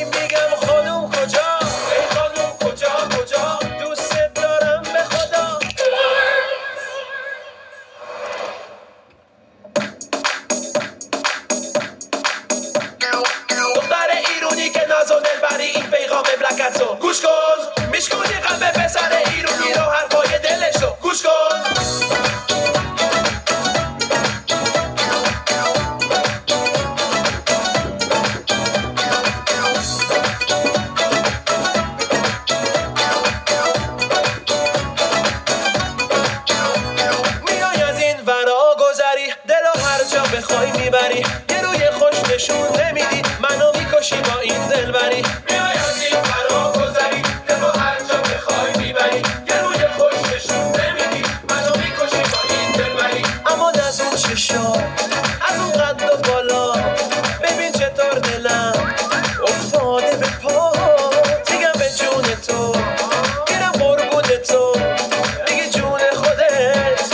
میگم خانوم کجا، ای خانوم کجا کجا، دوست دارم به خدا. دختر ایرونی که ناز و دلبری، این پیغام بلکتو گوش کن. میشکنی قلب پسر ایرونی رو، حرفای دلشو گوش کن. میای از این ورا گذری، دلو هر جا بخوای میبری. یه روی خوش نشون نمیدی، منو میکشی با این دلبری. میای از این ورا گذری، دلو هر جا بخوای میبری. یه روی خوش نشون نمیدی، منو میکشی با این دلبری. اما از اون چشا، از اون قد و بالا، ببین چطور دلم افتاده به پا. میگم به جون تو، میرم قربون تو، میگی جون خودت.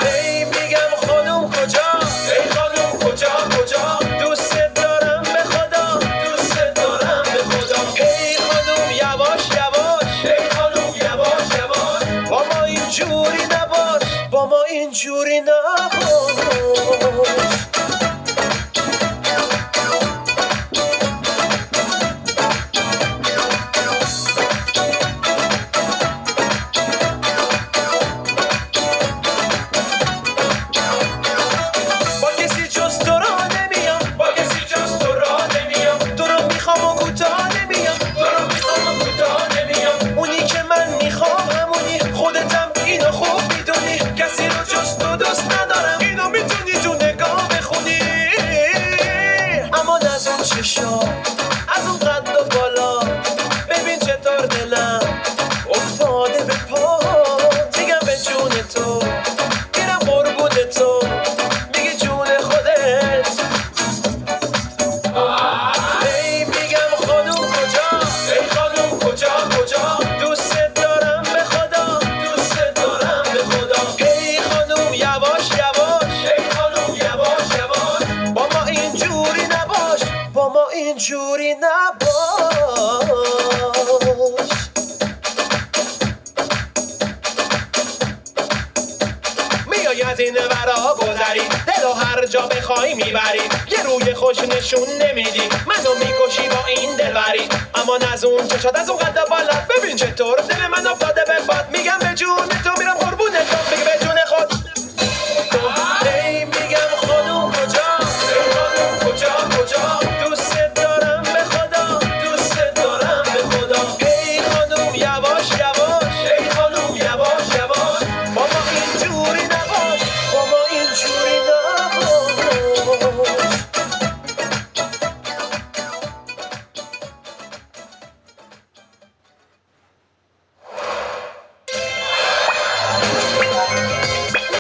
ای میگم خانوم کجا، ای خانوم کجا کجا، دوست دارم به خدا، دوست دارم به خدا. ای خانوم یواش یواش، ای خانوم یواش یواش، با ما اینجوری نباش، با ما اینجوری نباش. با کسی جز تو را نمیام، با کسی جز تو را نمیام. تو رو میخوام و کوتاه نمیام، تو رو میخوام و کوتاه نمیام. اونی که من میخوام همونی، خودتم اینو خوب میدونی. کسی رو جز تو دوست ندارم، اینو میتونی تو نگاه بخونی. اما از اون چشا، از اون قد و بالا، ببین چطور دلم افتاده به پا. میگم به جون تو، میرم قربون تو، میگی جون خودت. ای میگم خانوم کجا، ای خانوم کجا کجا، دوست دارم به خدا، دوست دارم به خدا. ای خانوم یواش یواش، ای خانوم یواش یواش، با ما اینجوری نباش، با ما اینجوری نباش. میای از این ورا گذری، دلو هر جا بخوای میبری. یه روی خوش نشون نمیدی، منو میکشی با این دلبری. اما از اون چشات، از اون قد بالا، ببین چطور دل من افتاده به باد. میگم به جون تو،